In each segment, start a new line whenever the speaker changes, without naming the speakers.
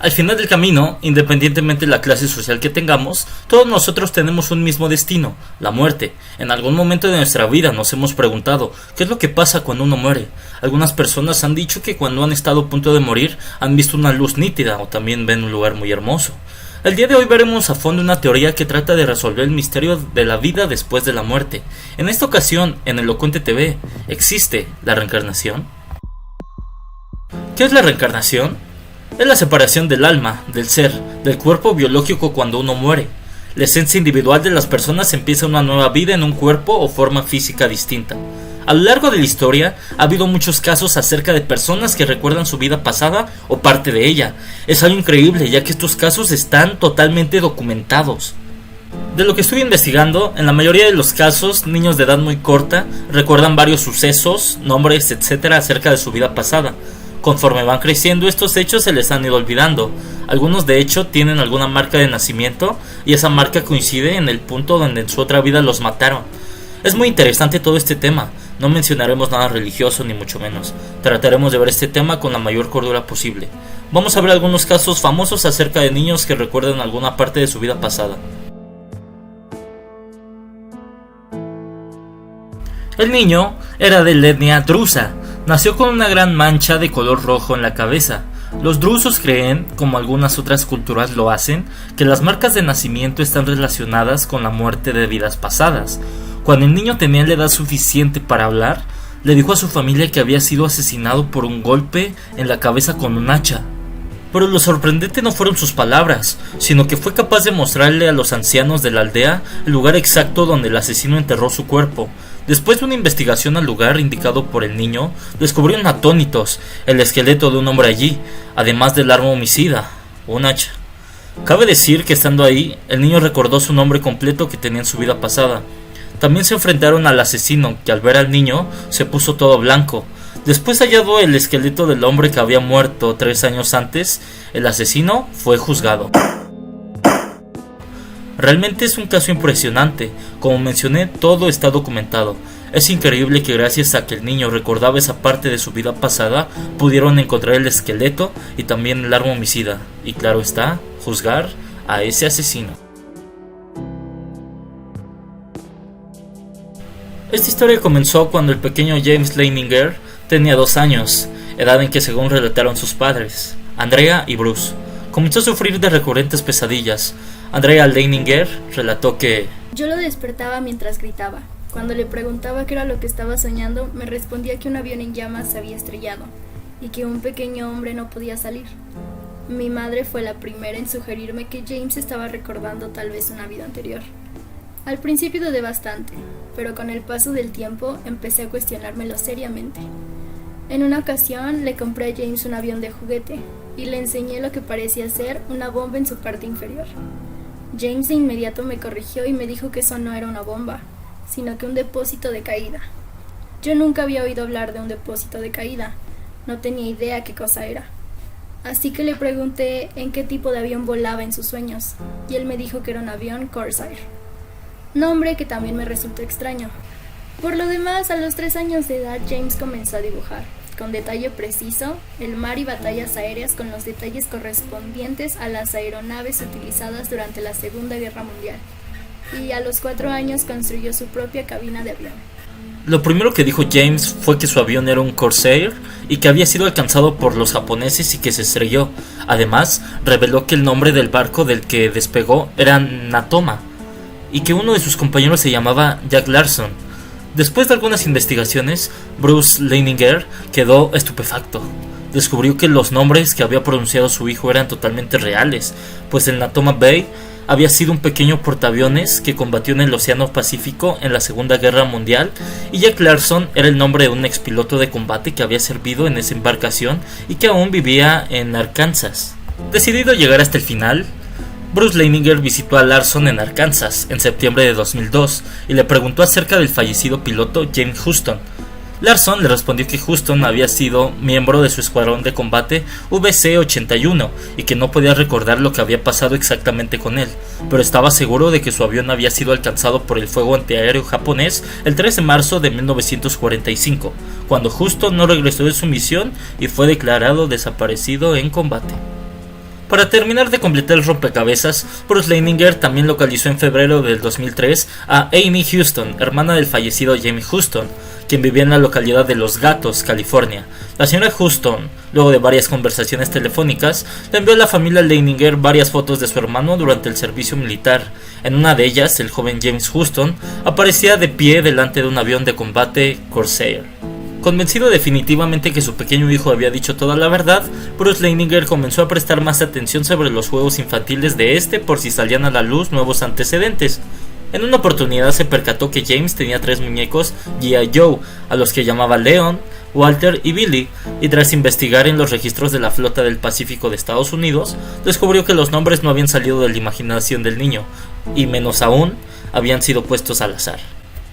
Al final del camino, independientemente de la clase social que tengamos, todos nosotros tenemos un mismo destino, la muerte. En algún momento de nuestra vida nos hemos preguntado, ¿qué es lo que pasa cuando uno muere? Algunas personas han dicho que cuando han estado a punto de morir han visto una luz nítida o también ven un lugar muy hermoso. El día de hoy veremos a fondo una teoría que trata de resolver el misterio de la vida después de la muerte. En esta ocasión, en Elocuente TV, ¿existe la reencarnación? ¿Qué es la reencarnación? Es la separación del alma, del ser, del cuerpo biológico cuando uno muere. La esencia individual de las personas empieza una nueva vida en un cuerpo o forma física distinta. A lo largo de la historia ha habido muchos casos acerca de personas que recuerdan su vida pasada o parte de ella. Es algo increíble ya que estos casos están totalmente documentados. De lo que estuve investigando, en la mayoría de los casos, niños de edad muy corta recuerdan varios sucesos, nombres, etc. acerca de su vida pasada. Conforme van creciendo, estos hechos se les han ido olvidando. Algunos de hecho tienen alguna marca de nacimiento y esa marca coincide en el punto donde en su otra vida los mataron. Es muy interesante todo este tema. No mencionaremos nada religioso ni mucho menos. Trataremos de ver este tema con la mayor cordura posible. Vamos a ver algunos casos famosos acerca de niños que recuerdan alguna parte de su vida pasada. El niño era de la etnia drusa. Nació con una gran mancha de color rojo en la cabeza. Los drusos creen, como algunas otras culturas lo hacen, que las marcas de nacimiento están relacionadas con la muerte de vidas pasadas. Cuando el niño tenía la edad suficiente para hablar, le dijo a su familia que había sido asesinado por un golpe en la cabeza con un hacha. Pero lo sorprendente no fueron sus palabras, sino que fue capaz de mostrarle a los ancianos de la aldea el lugar exacto donde el asesino enterró su cuerpo. Después de una investigación al lugar indicado por el niño, descubrieron atónitos el esqueleto de un hombre allí, además del arma homicida, un hacha. Cabe decir que estando ahí, el niño recordó su nombre completo que tenía en su vida pasada. También se enfrentaron al asesino, que al ver al niño se puso todo blanco. Después hallado el esqueleto del hombre que había muerto 3 años antes, el asesino fue juzgado. Realmente es un caso impresionante. Como mencioné, todo está documentado. Es increíble que gracias a que el niño recordaba esa parte de su vida pasada, pudieron encontrar el esqueleto y también el arma homicida. Y claro está, juzgar a ese asesino. Esta historia comenzó cuando el pequeño James Leininger tenía 2 años, edad en que según relataron sus padres, Andrea y Bruce, comenzó a sufrir de recurrentes pesadillas. Andrea Leininger relató que
yo lo despertaba mientras gritaba. Cuando le preguntaba qué era lo que estaba soñando, me respondía que un avión en llamas se había estrellado y que un pequeño hombre no podía salir. Mi madre fue la primera en sugerirme que James estaba recordando tal vez una vida anterior. Al principio dudé bastante, pero con el paso del tiempo empecé a cuestionármelo seriamente. En una ocasión le compré a James un avión de juguete y le enseñé lo que parecía ser una bomba en su parte inferior. James de inmediato me corrigió y me dijo que eso no era una bomba, sino que un depósito de caída. Yo nunca había oído hablar de un depósito de caída, no tenía idea qué cosa era. Así que le pregunté en qué tipo de avión volaba en sus sueños, y él me dijo que era un avión Corsair, nombre que también me resultó extraño. Por lo demás, a los 3 años de edad, James comenzó a dibujar, con detalle preciso, el mar y batallas aéreas con los detalles correspondientes a las aeronaves utilizadas durante la Segunda Guerra Mundial. Y a los 4 años construyó su propia cabina de avión.
Lo primero que dijo James fue que su avión era un Corsair y que había sido alcanzado por los japoneses y que se estrelló. Además, reveló que el nombre del barco del que despegó era Natoma y que uno de sus compañeros se llamaba Jack Larson. Después de algunas investigaciones, Bruce Leininger quedó estupefacto. Descubrió que los nombres que había pronunciado su hijo eran totalmente reales, pues el Natoma Bay había sido un pequeño portaaviones que combatió en el Océano Pacífico en la Segunda Guerra Mundial, y Jack Larson era el nombre de un expiloto de combate que había servido en esa embarcación y que aún vivía en Arkansas. Decidido a llegar hasta el final, Bruce Leininger visitó a Larson en Arkansas en septiembre de 2002 y le preguntó acerca del fallecido piloto James Houston. Larson le respondió que Houston había sido miembro de su escuadrón de combate VC-81 y que no podía recordar lo que había pasado exactamente con él, pero estaba seguro de que su avión había sido alcanzado por el fuego antiaéreo japonés el 13 de marzo de 1945, cuando Houston no regresó de su misión y fue declarado desaparecido en combate. Para terminar de completar el rompecabezas, Bruce Leininger también localizó en febrero del 2003 a Amy Houston, hermana del fallecido James Houston, quien vivía en la localidad de Los Gatos, California. La señora Houston, luego de varias conversaciones telefónicas, le envió a la familia Leininger varias fotos de su hermano durante el servicio militar. En una de ellas, el joven James Houston aparecía de pie delante de un avión de combate Corsair. Convencido definitivamente que su pequeño hijo había dicho toda la verdad, Bruce Leininger comenzó a prestar más atención sobre los juegos infantiles de este por si salían a la luz nuevos antecedentes. En una oportunidad se percató que James tenía 3 muñecos G.I. Joe, a los que llamaba Leon, Walter y Billy, y tras investigar en los registros de la Flota del Pacífico de Estados Unidos, descubrió que los nombres no habían salido de la imaginación del niño, y menos aún, habían sido puestos al azar.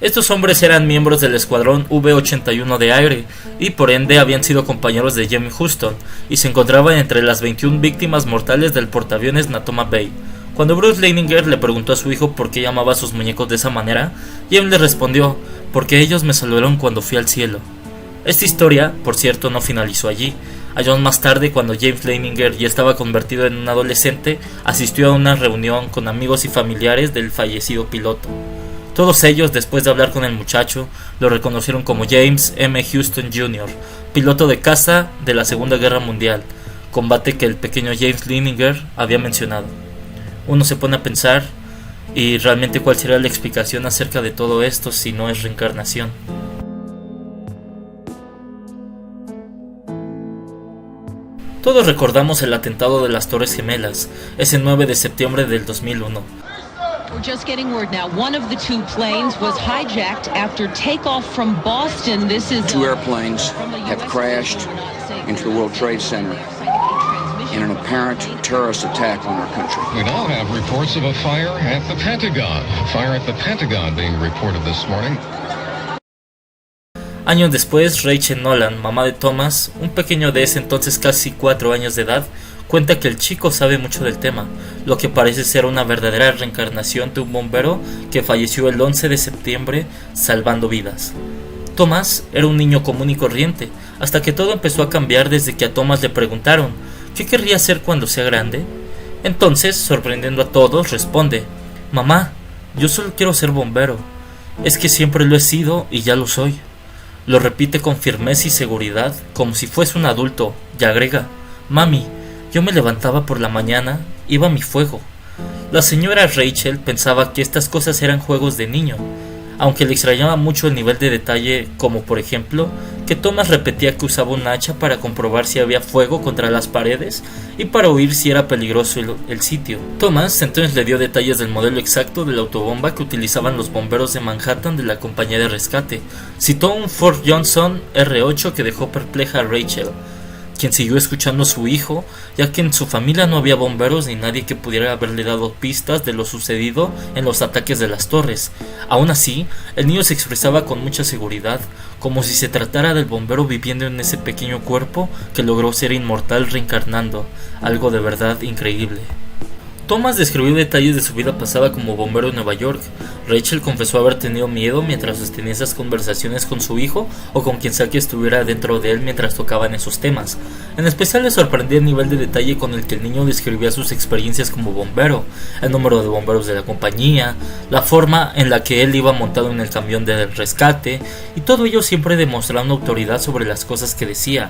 Estos hombres eran miembros del escuadrón V-81 de aire y por ende habían sido compañeros de James Houston y se encontraban entre las 21 víctimas mortales del portaaviones Natoma Bay. Cuando Bruce Leininger le preguntó a su hijo por qué llamaba a sus muñecos de esa manera, James le respondió: porque ellos me saludaron cuando fui al cielo. Esta historia, por cierto, no finalizó allí. Años más tarde, cuando James Leininger ya estaba convertido en un adolescente, asistió a una reunión con amigos y familiares del fallecido piloto. Todos ellos, después de hablar con el muchacho, lo reconocieron como James M. Houston Jr., piloto de caza de la Segunda Guerra Mundial, combate que el pequeño James Leininger había mencionado. Uno se pone a pensar, ¿y realmente cuál sería la explicación acerca de todo esto si no es reencarnación? Todos recordamos el atentado de las Torres Gemelas, ese 9 de septiembre del 2001.
We're just getting word now. One of the 2 planes was hijacked after takeoff from Boston. This is
2 airplanes have crashed into the World Trade Center in an apparent terrorist attack on our country.
We now have reports of a fire at the Pentagon. A fire at the Pentagon being reported this morning.
Años después, Rachel Nolan, mamá de Thomas, un pequeño de ese entonces casi 4 años de edad, cuenta que el chico sabe mucho del tema, lo que parece ser una verdadera reencarnación de un bombero que falleció el 11 de septiembre salvando vidas. Thomas era un niño común y corriente, hasta que todo empezó a cambiar desde que a Thomas le preguntaron ¿qué querría ser cuando sea grande? Entonces, sorprendiendo a todos, responde: mamá, yo solo quiero ser bombero, es que siempre lo he sido y ya lo soy. Lo repite con firmeza y seguridad, como si fuese un adulto, y agrega: mami, yo me levantaba por la mañana, iba a mi fuego. La señora Rachel pensaba que estas cosas eran juegos de niño, aunque le extrañaba mucho el nivel de detalle, como por ejemplo, que Thomas repetía que usaba un hacha para comprobar si había fuego contra las paredes y para oír si era peligroso el sitio. Thomas entonces le dio detalles del modelo exacto de la autobomba que utilizaban los bomberos de Manhattan de la compañía de rescate. Citó un Ford Johnson R8 que dejó perpleja a Rachel, quien siguió escuchando a su hijo, ya que en su familia no había bomberos ni nadie que pudiera haberle dado pistas de lo sucedido en los ataques de las torres. Aún así, el niño se expresaba con mucha seguridad, como si se tratara del bombero viviendo en ese pequeño cuerpo que logró ser inmortal reencarnando, algo de verdad increíble. Thomas describió detalles de su vida pasada como bombero en Nueva York. Rachel confesó haber tenido miedo mientras sostenía esas conversaciones con su hijo o con quien sea que estuviera dentro de él mientras tocaban esos temas. En especial le sorprendía el nivel de detalle con el que el niño describía sus experiencias como bombero, el número de bomberos de la compañía, la forma en la que él iba montado en el camión de rescate, y todo ello siempre demostrando autoridad sobre las cosas que decía.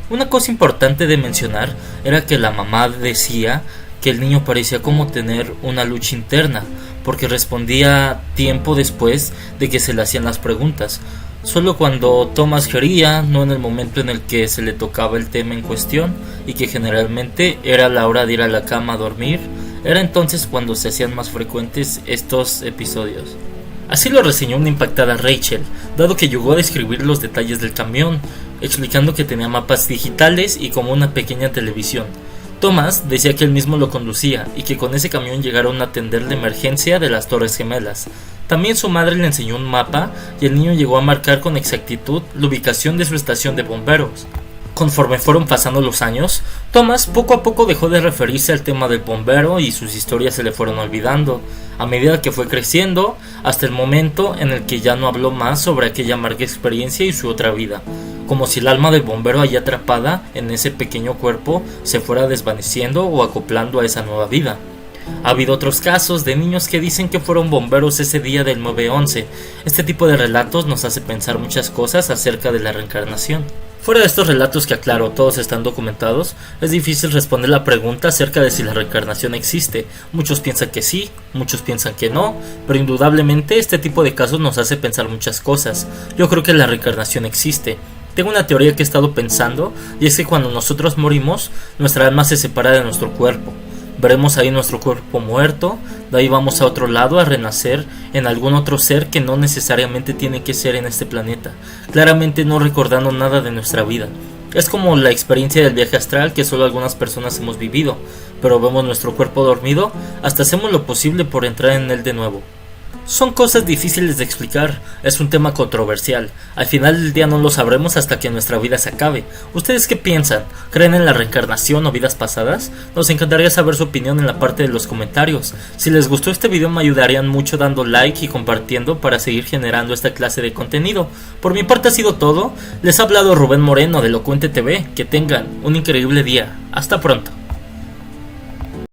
Una cosa importante de mencionar era que la mamá decía que el niño parecía como tener una lucha interna, porque respondía tiempo después de que se le hacían las preguntas, solo cuando Thomas quería, no en el momento en el que se le tocaba el tema en cuestión, y que generalmente era la hora de ir a la cama a dormir. Era entonces cuando se hacían más frecuentes estos episodios. Así lo reseñó una impactada Rachel, dado que llegó a describir los detalles del camión, explicando que tenía mapas digitales y como una pequeña televisión. Thomas decía que él mismo lo conducía y que con ese camión llegaron a atender la emergencia de las Torres Gemelas. También su madre le enseñó un mapa y el niño llegó a marcar con exactitud la ubicación de su estación de bomberos. Conforme fueron pasando los años, Thomas poco a poco dejó de referirse al tema del bombero y sus historias se le fueron olvidando, a medida que fue creciendo, hasta el momento en el que ya no habló más sobre aquella amarga experiencia y su otra vida. como si el alma del bombero allí atrapada en ese pequeño cuerpo se fuera desvaneciendo o acoplando a esa nueva vida. Ha habido otros casos de niños que dicen que fueron bomberos ese día del 9/11. Este tipo de relatos nos hace pensar muchas cosas acerca de la reencarnación. Fuera de estos relatos que, aclaro, todos están documentados, es difícil responder la pregunta acerca de si la reencarnación existe. Muchos piensan que sí, muchos piensan que no, pero indudablemente este tipo de casos nos hace pensar muchas cosas. Yo creo que la reencarnación existe. Tengo una teoría que he estado pensando, y es que cuando nosotros morimos, nuestra alma se separa de nuestro cuerpo. Veremos ahí nuestro cuerpo muerto, de ahí vamos a otro lado a renacer en algún otro ser que no necesariamente tiene que ser en este planeta, claramente no recordando nada de nuestra vida. Es como la experiencia del viaje astral que solo algunas personas hemos vivido, pero vemos nuestro cuerpo dormido hasta hacemos lo posible por entrar en él de nuevo. Son cosas difíciles de explicar, es un tema controversial. Al final del día no lo sabremos hasta que nuestra vida se acabe. ¿Ustedes qué piensan? ¿Creen en la reencarnación o vidas pasadas? Nos encantaría saber su opinión en la parte de los comentarios. Si les gustó este video me ayudarían mucho dando like y compartiendo para seguir generando esta clase de contenido. Por mi parte ha sido todo. Les ha hablado Rubén Moreno de Elocuente TV. Que tengan un increíble día. Hasta pronto.